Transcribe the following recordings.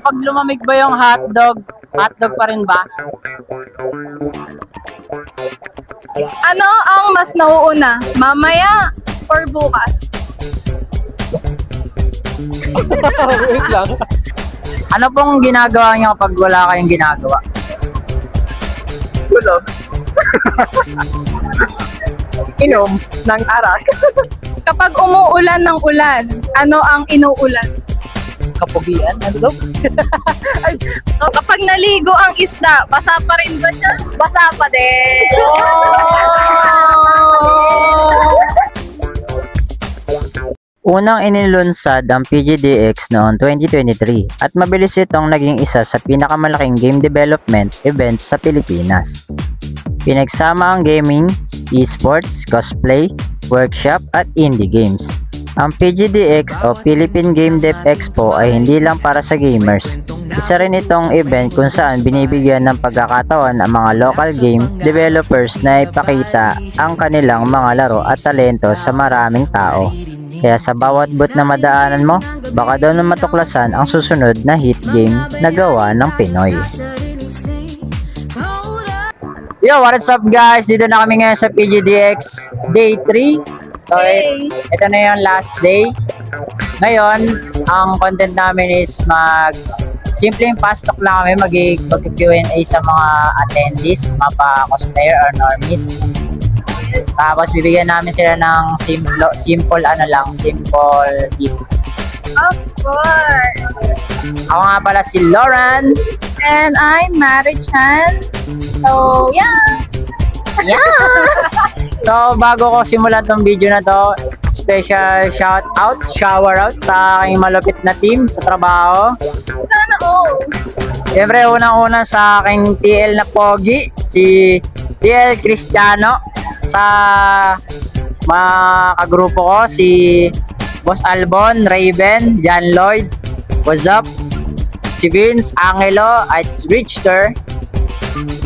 Pag lumamig ba yung hotdog pa rin ba? Ano ang mas nauuna? Mamaya or bukas? Wait lang. Ano pong ginagawa niyo kapag wala kayong ginagawa? Tulog. Inom ng arak. Kapag umuulan ng ulan, ano ang inuulan? Kapugian. Ano daw? Kapag naligo ang isda, basa pa rin ba siya? Basa pa din. Unang inilunsad ang PGDX noong 2023 at mabilis itong naging isa sa pinakamalaking game development events sa Pilipinas. Pinagsama ang gaming, esports, cosplay, workshop at indie games. Ang PGDX o Philippine Game Dev Expo ay hindi lang para sa gamers. Isa rin itong event kung saan binibigyan ng pagkakataon ang mga local game developers na ipakita ang kanilang mga laro at talento sa maraming tao. Kaya sa bawat booth na madaanan mo, baka daw na matuklasan ang susunod na hit game na gawa ng Pinoy. Yo, what's up guys? Dito na kami ngayon sa PGDX Day 3. So, ito na yung last day. Ngayon, ang content namin is simpleng fast talk lang kami, mag-Q&A sa mga attendees, mapa cosplayer or normies. Tapos bibigyan namin sila ng simple gift. Of course. Ako nga pala si Lauren. And I'm Mary Chan. So, yeah. So, bago ko simulan tong video na to, special shower out sa aking malupit na team sa trabaho. Sana all. Siyempre, unang-una sa aking TL na pogi, si TL Cristiano. Sa mga kagrupo ko, si Boss Albon, Raven, John Lloyd, what's up? Si Vince, Angelo, at Richter.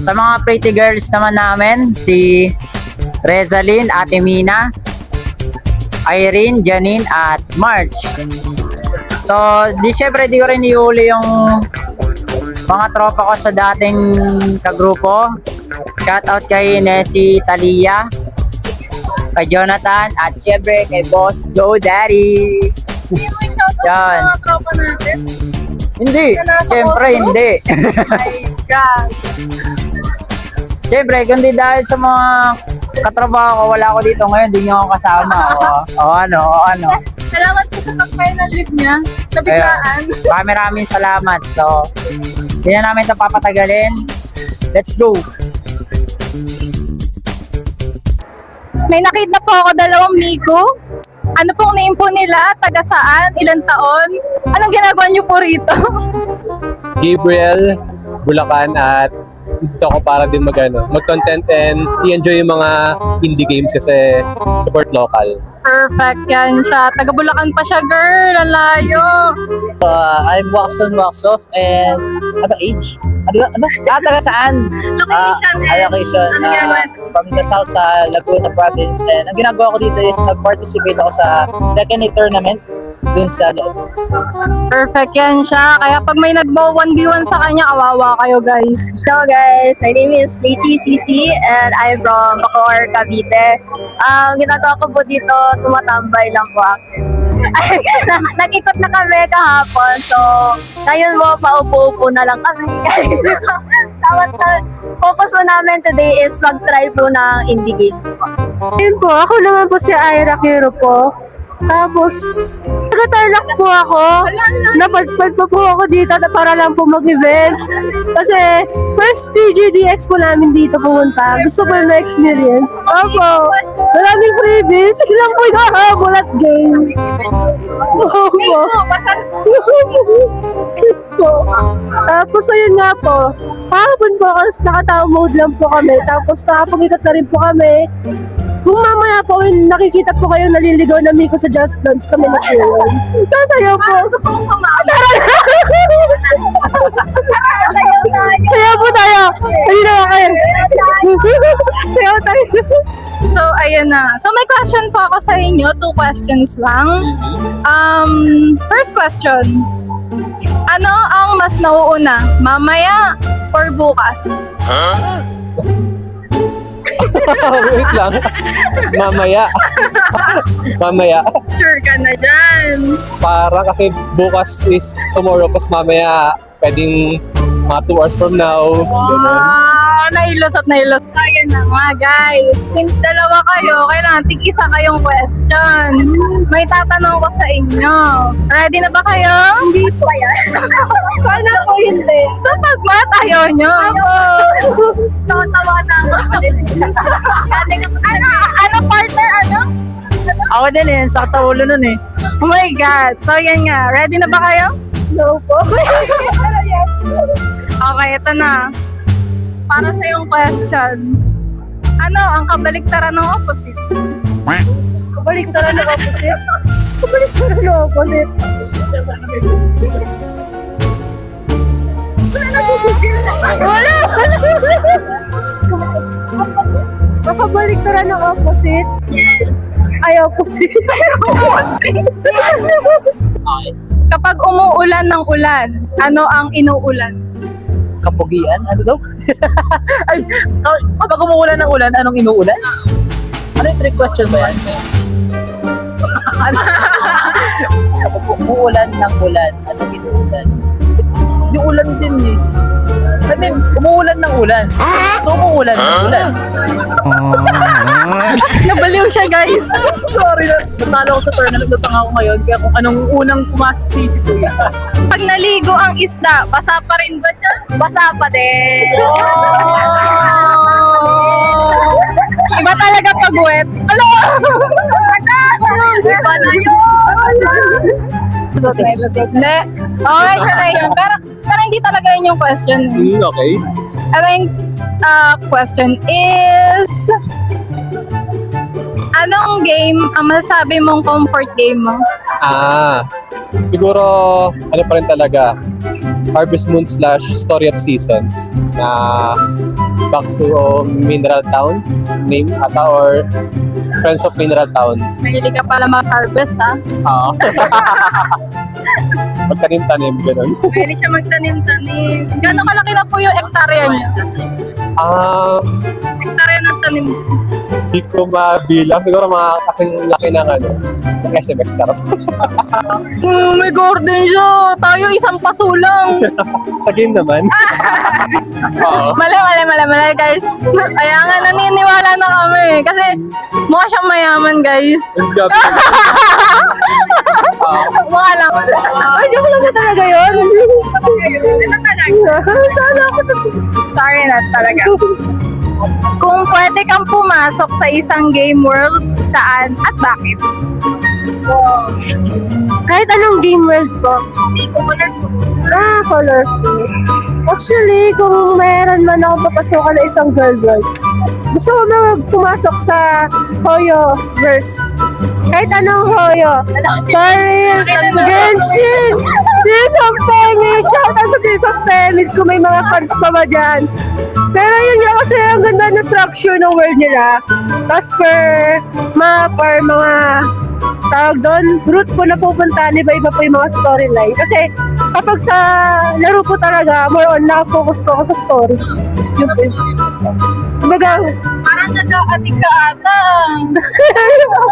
Sa mga pretty girls naman namin, si Rezalyn, Ate Mina, Irene, Janine, at March. So, syempre di ko rin ihuli yung mga tropa ko sa dating kagrupo. Shoutout kay Nessie Talia, kay Jonathan, at syempre kay Boss Joe Daddy. Hindi mo yung shoutout Yan. sa mga tropa natin? Hindi, Na nasa syempre Oslo? hindi. My God. Syempre, kundi dahil sa mga katrabaho ko, wala ako dito ngayon, hindi niyo ako kasama. Ano. Salamat po sa pag-final live niya. Nabiglaan. Maraming salamat. So, hindi na namin ito papatagalin. Let's go. May nakita po ako 2 Migo. Ano pong name po nila? Taga saan? Ilang taon? Anong ginagawa niyo po rito? Gabriel, Bulacan, at dito ako para din mag-content and i-enjoy yung mga indie games kasi support local. Perfect yan siya. Taga Bulacan pa siya, girl. Ang layo. I'm Waxon Waxoff and ano age? Ano? Taga saan? Location eh. Location. Ano ginagawa niyo? From the south sa Laguna Province. And ang ginagawa ko dito is nag-participate ako sa Tekken tournament dun sa loob. Perfect yan siya. Kaya pag may nagbo 1v1 sa kanya, kawawa kayo, guys. Hello guys, my name is Leichi Sisi and I'm from Bacoor, Cavite. Ginagawa ko po dito, tumatambay lang po ako. Nag-ikot na kami kahapon, so ngayon mo, paupo-upo na lang kami. Tapos focus po namin today is mag-try po ng indie games po. Ayun po, ako naman po si Ira Kiro po. Tapos, taga-Tarlac po ako. Napadpad pa po ako dito na para lang po mag-event. Kasi, first PGDX po namin dito pumunta. Gusto ko yung ma-experience. Opo, maraming freebies. Sige lang po hinahabol at games. Opo. Po. Tapos, ayun nga po. Kahapon po, kasi nakatao mode lang po kami. Tapos, nakapag-ikot na rin po kami. Kung mamaya po nakikita po kayo naliligaw na Miko sa Just Dance kami na po yun. Sasayaw po. Gusto ko sumali. Sayaw po tayo. Ayun na kayo. Sayaw tayo. So, ayan na. So, may question po ako sa inyo. 2 questions lang. First question. Ano ang mas nauuna? Mamaya or bukas? Wait lang. Mamaya. Mamaya. Sure ka na dyan. Para kasi bukas is tomorrow, pas mamaya pwedeng mga 2 hours from now. Ganun. Nailusot. So, yun na nga, guys. Since dalawa kayo, kailangan tig-isa kayong question. May tatanong ko sa inyo. Ready na ba kayo? Hindi po yan. Sana po hindi. So, pag-math, ayaw nyo. Tawa na ako. Galing ako sa Ano, partner, ano? Ako din eh, sakit sa ulo nun eh. Oh my God. So, yan nga. Ready na ba kayo? No po. Okay, ito na. Para sa yung question. Ano ang kabaliktaran ng opposite? Kabaliktaran ng opposite. Kabaliktaran ng opposite. Wala! Makabaliktaran ng opposite? Yes. Ay, opposite. Kapag umuulan ng ulan, ano ang inuulan? Kapugian? Ano daw? Ay, kapag umuulan ng ulan, anong inuulan? Ano yung trick question ba yan? Ano? Kapag umuulan ng ulan, anong inuulan? Di ulan din eh. I mean, umuulan ng ulan. So, umuulan ng ulan. Nabaliw siya, guys. Sorry na, natalo ko sa turn. Nagtatanga ako ngayon. Kaya kung anong unang pumasok sa isip ko yan. Pag naligo ang isda, basa pa rin ba siya? basa pa din. Iba talaga pag wet. Alo! Iba na yun. Lusot na, lusot na. Okay, sanay yun. Pero hindi talaga yun yung question. Okay. I think question is, anong game ang masasabi mong comfort game mo? Siguro, ano pa rin talaga, Harvest Moon / Story of Seasons na Back to Mineral Town name ata or Friends of Mineral Town. Mahilig ka pala mag-harvest, ha? Magtanim-tanim, gano'n. Mahilig siya magtanim-tanim. Gano'ng kalaki na po yung hektarya niya? Hektarya ng tanim. Hindi ko mabilang. Siguro mga kasing laki ng ng SMX charot. May garden siya. Tayo isang paso lang. Sa game naman. Oo. Mali, guys. Kaya nga, naniniwala na kami. Kasi mukha siyang mayaman, guys. Gabi. Mukha lang. Ay, joke lang ba talaga yun? Ito talaga. Sorry na talaga. Kung pwede kang pumasok sa isang game world, saan at bakit? Kahit anong game world po. Colorful. Actually, kung meron man ako papasukan na isang girl world, gusto ko pumasok sa Hoyo verse. Kahit anong Hoyo. Story, Genshin, Tears of Temis. Shout out sa Tears of Temis kung may mga fans pa ba dyan. Pero yun nga kasi ang ganda na structure ng world nila. Tapos per map or mga tawag doon, route po na pupuntahan, iba-iba po yung mga storyline. Kasi kapag sa laro po talaga, more on na-focus po ako sa story. Yun po. Kumbaga, Parang nag-aating ka ata.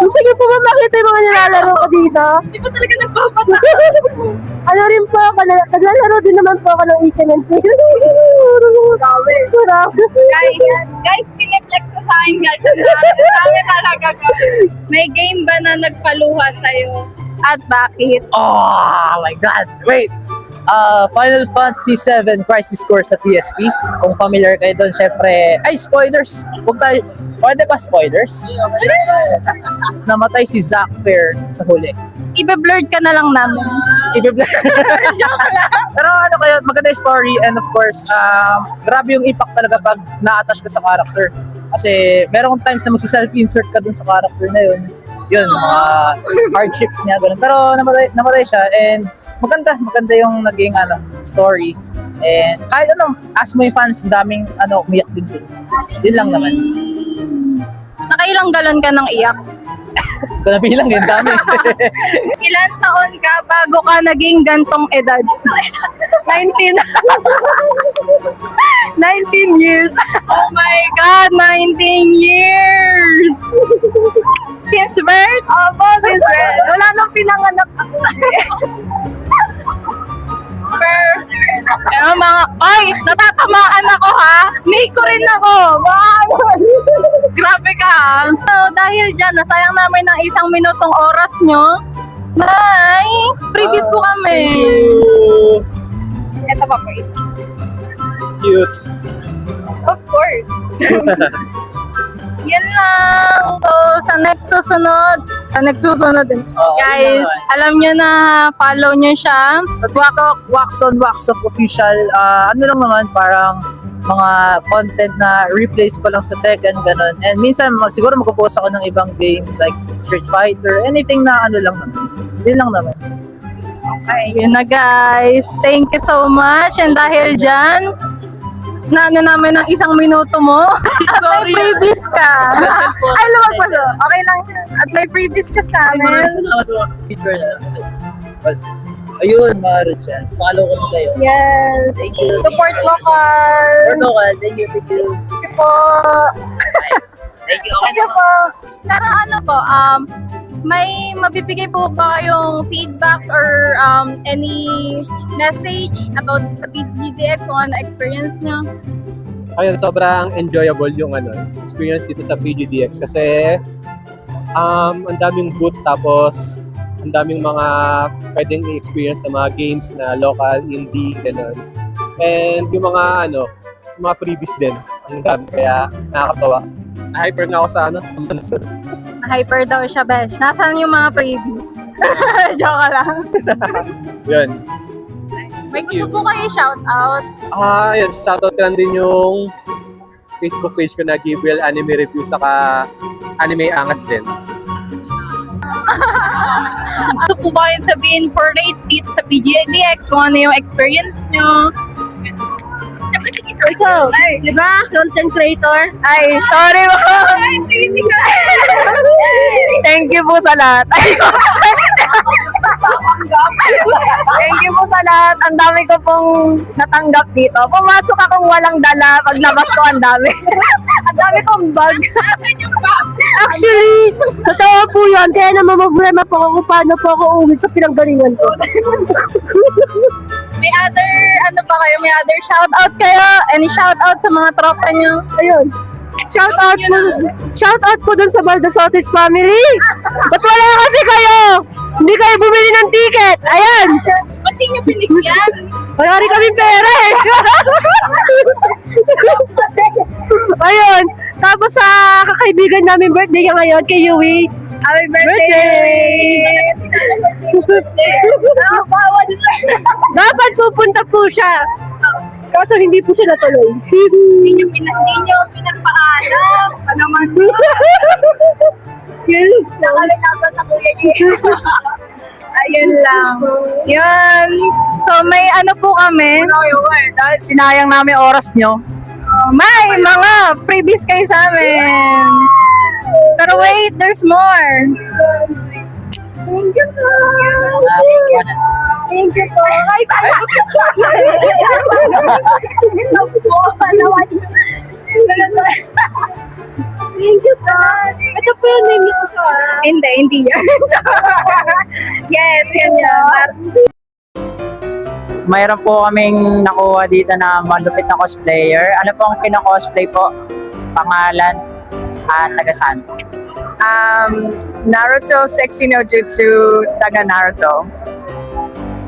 gusto niyo po ba makita yung mga nilalaro ko dito? Hindi ko talaga nagpapata. Ano rin po ako, naglalaro din naman po ako ng Ikemen Sale. Marami. Guys, piniplex na sa akin, guys. Ang dami talaga, guys. May game ba na nagpaluha sa'yo? At bakit? Oh my God! Wait! Final Fantasy 7 Crisis Core sa PSP. Kung familiar kayo doon, syempre... Ay, spoilers! Huwag tayo... Pwede ba spoilers? Namatay si Zack Fair sa huli. Ibe-blurred ka na lang namin. Pero ano kayo, maganda yung story and of course, grabe yung impact talaga pag na-attach ka sa character. Kasi merong times na magsi-self-insert ka dun sa character na yun. Yun, mga hardships niya, ganun. Pero namatay siya and maganda yung naging story. And kahit ask mo yung fans, daming umiyak din. Yun lang naman. Nakailang galon ka ng iyak? Ito na bilang din, dami. Ilan taon ka bago ka naging gantong edad? 19. 19 years. Oh my God, 19 years! Since birth? Opo, since birth. Wala nang pinanganak ako. Pero mga, ay, natatamaan ako ha. May ko rin ako. Grabe ka ha. So, dahil dyan, nasayang namin ng 1 minutong oras nyo. May previous po kami. Ito pa po is. Cute. Of course. Yan lang. So, sa next susunod din. Guys, alam nyo na follow nyo siya. Sa TikTok, wax on, wax off official, ano lang naman, parang mga content na replace ko lang sa Tekken, ganun. And minsan, siguro magpo-post ako ng ibang games like Street Fighter, anything na ano lang naman. Yun lang naman. Okay, yun na guys. Thank you so much. And dahil dyan, na ano namin ng 1 minuto mo. At may freebies ka. Ay, luwag pa so. Okay lang yan. At may freebies ka sa amin. Salamat po. Picture na lang. Well, ayun, mga Richard. Follow ko lang kayo. Yes. Thank you. Support local. Or local. Thank you. Thank you. Thank you po. Thank you. Thank you po. Pero ano po, may mabibigay po ba kayong feedbacks or any message about sa PGDX kung ano experience nyo? Ayun, sobrang enjoyable yung experience dito sa PGDX kasi ang daming booth tapos ang daming mga pwedeng i-experience na mga games na local, indie, gano'n. And yung mga mga freebies din. Ang dami kaya nakakatawa. Hyper nga ako sa Hyper daw siya, besh. Nasaan yung mga freebies? Joke lang. Yun. May gusto po kayo shout out. Yun. Shoutout lang din yung Facebook page ko na Gabriel Anime Review saka Anime Angas din. Gusto po ba kayong sabihin for rate dito sa PGDX kung ano yung experience nyo? Ikaw, di ba? Content creator? Ay, sorry po. Thank you po sa lahat. Thank you po sa lahat. Ang dami ko pong natanggap dito. Pumasok akong walang dala. Paglabas ko, ang dami. Ang dami kong bag. Actually, totoo po yun. Kaya naman problema po ako kung paano po ako uwi sa pinanggalingan ko. May other, may other shout out kayo? Any shout out sa mga tropa nyo? Ayun. Shout out po dun sa Baldasotis family. Ba't wala kasi kayo? Hindi kayo bumili ng ticket. Ayan. Ba't di nyo binigyan? Wala rin kami pera eh. Ayun. Tapos sa kakaibigan namin birthday niya ngayon, kay Yui. Happy birthday! Bawal. Dapat pupunta po siya. Kaso hindi po siya natuloy. Hindi nyo pinagpaalam. Ano naman? Yun. Nakalagay sa kuya niyo. Ayun lang. Yun. So may ano po kami. Dahil sinayang namin oras nyo. May mga freebies kayo sa amin. Pero wait, there's more. Thank you po. Thank you po. Ay, Thank you po. Ito po yung name ko sa... Hindi yan. Yes, yan yan. Mayroon po kaming nakuha dito na malupit na cosplayer. Ano pong pinaka-cosplay po? Pangalan at taga-saan? Naruto Sexy no Jutsu taga Naruto.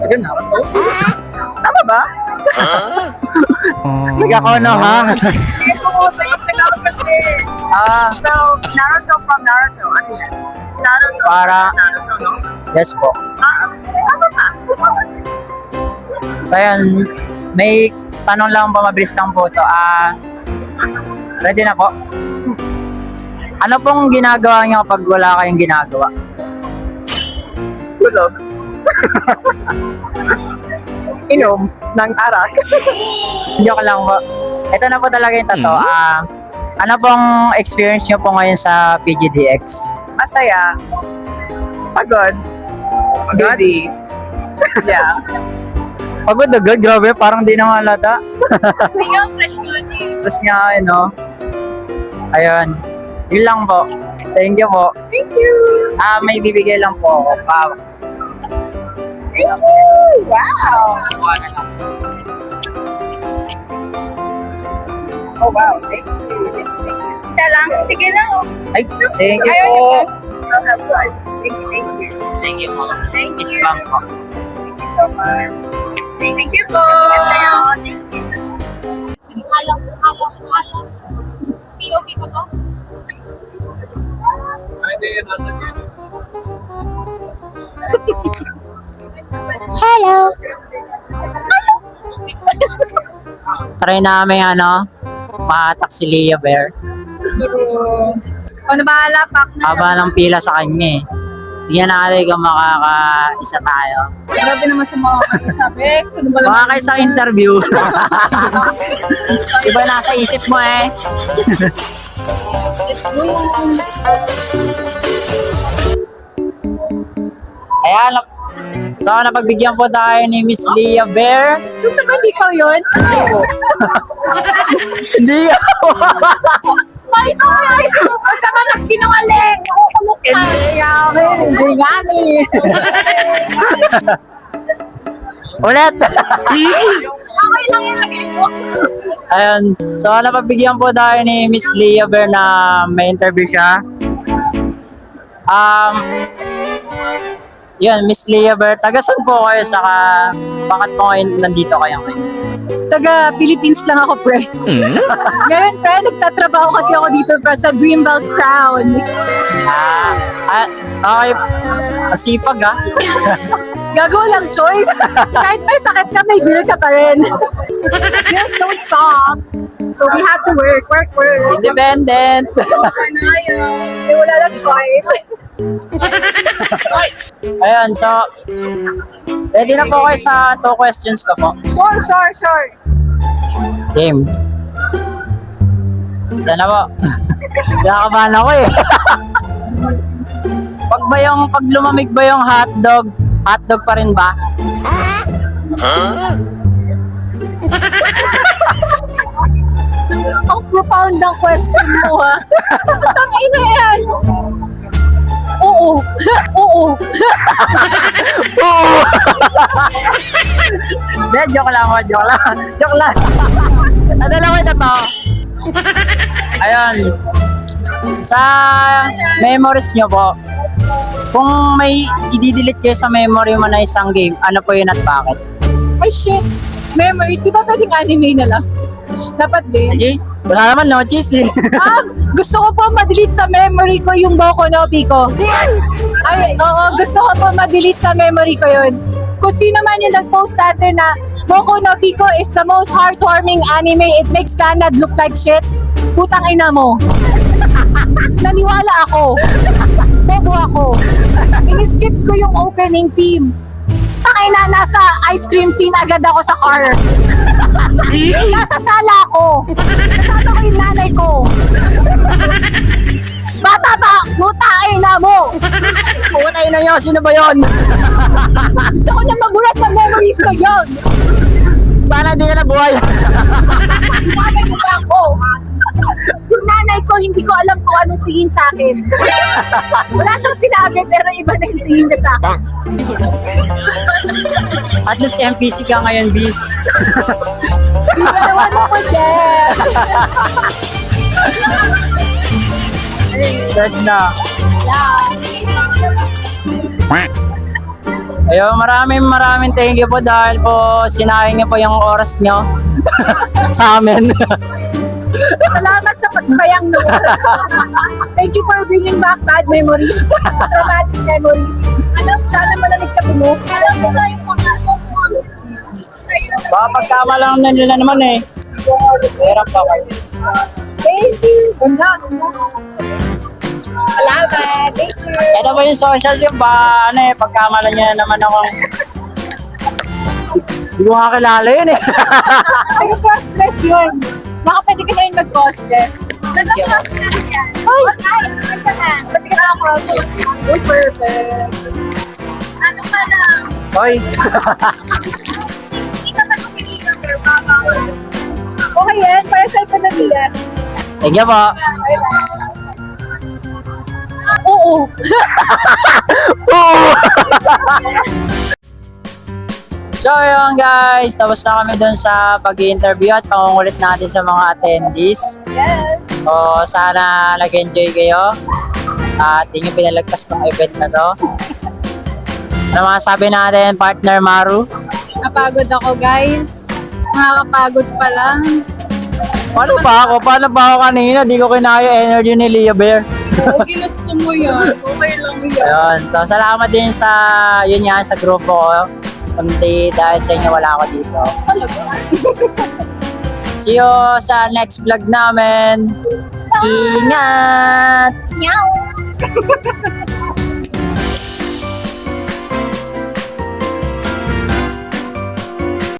Taga Naruto? Tama ba? Nag-ako ha? So, Naruto from Naruto. Ano yan? Naruto. Para- Naruto, no? Yes po. Tama ba? So yun, may tanong lang po, mabilis lang po ito. Ready na po? Ano pong ginagawa niyo kapag wala kayong ginagawa? Tulog. Inom ng arak. Joke lang po. Ito na po talaga yung totoo. Ano pong experience niyo po ngayon sa PGDX? Masaya. Pagod. Busy. Yeah. Pagod agad, grabe, parang di naman halata. Hindi nga fresh yun. Tapos nga, ayun. Yun lang po. Thank you po. Thank you. May bibigay lang po ako. Thank you. Wow. Oh, wow. Thank you. Thank you. Thank you. Isa lang. Sige lang. Ay, thank you po. I'll have one. Thank you. Thank you. Thank you po. Thank Miss you. Bang po. Thank you so much. Thank you po. Thank you. Alam. POV ko to. Hello. Try namin mahatak si Leah Bear. Ano bahala, partner? Haba ng pila sa kanya eh. Tingnan natin kung makakaisa tayo. Grabe naman sa mga kaisabek. Saan ba Baka kayo sa interview. Iba nasa isip mo eh. Let's go. Ayan, so napagbigyan po tayo ni Miss Leah Bear. So, ba ikaw yun? Hindi ako. Bakit ako yun? Basta ka nagsinungaling. Nakukulok ka. Hindi nga ni. Ulit. Okay lang yung lagay mo. Ayun, so napagbigyan po tayo ni Miss Leah Bear na may interview siya. Yun, Miss Leah Bear, tagasan po kayo bakit po ngayon nandito kayo ngayon? Taga Philippines lang ako, pre. Ngayon, pre, nagtatrabaho kasi ako dito pre, sa Greenbelt Crown. Okay, masipag ha? Gagawa lang choice. Kahit may sakit ka, may bill ka pa rin. Yes, don't stop. So we have to work. Independent. Eh, wala lang choice. Ayun, so ready na po kayo sa 2 questions ko po. Sure. Game. Yan na po. Nakakabahan ako eh. Pag lumamig ba yung hotdog pa rin ba? Ang profound ng question mo, ha? Ang ina yan. Oo. Joke lang. Nadala ko ito to. Ayun. Sa memories nyo po, kung may i-delete kayo sa memory mo na isang game, ano po yun at bakit? Ay, shit. Memories. Di ba pwedeng anime na lang? Dapat din. Sige, wala naman no cheese eh. Gusto ko po ma-delete sa memory ko yung Boku no Pico. Ay, oo, gusto ko po ma-delete sa memory ko yun. Kung sino man yung nag-post natin na Boku no Pico is the most heartwarming anime, it makes Kanad look like shit. Putang ina mo. Naniwala ako. Bobo ako. In-skip ko yung opening theme. Tangina, nasa ice cream scene agad ako sa car. Nasa sala ako. Kasama ko yung nanay ko. Bata ba? Butain na mo. Putay na yun, sino ba yun? Gusto ko na mabura sa memories ko yun. Sana hindi ka nabuhay. Nanay ko ba ako? Yung nanay ko, hindi ko alam kung anong tingin sa akin. Wala siyang sinabi, pero iba na yung tingin niya sa akin. At least MPC ka ngayon, B. You don't want to forget. Third na. Yeah. Ayun, maraming thank you po dahil po sinayang niyo po yung oras niyo sa amin. Salamat sa pagbayang noon. Thank you for bringing back bad memories. Traumatic memories. Sana malamig ka mo. Alam mo na yung mga Baka pagkama lang na nila naman eh. Hirap pa kayo. Thank you. Ganda. Salamat. Thank you. Ito po yung socials yung pagkamala niya naman akong hindi ko nga kilala yun eh. Nag-cross-dress yun. Baka pwede ka na yun mag-cross-dress. Uy, perfect. Ano ka lang? Hoy, Okay yan, para sa'yo ko na bilan. thank you po. Oo. So yun guys, tapos na kami dun sa pag-interview at pangungulit natin sa mga attendees. Yes. So sana nag-enjoy kayo at hindi nyo pinalagpas tong event na to. Ano masasabi natin, partner Maru? Napagod ako, guys. Nakakapagod pa lang. Paano ba ako? Paano ba ako kanina? Di ko kinaya energy ni Leo Bear. Oo, ginusto mo yan. Okay lang yan. Ayun. So salamat din sa, yun nga, sa grupo ko. Kundi dahil sa inyo wala ako dito. Talaga. See you sa next vlog namin. Ingat! Meow.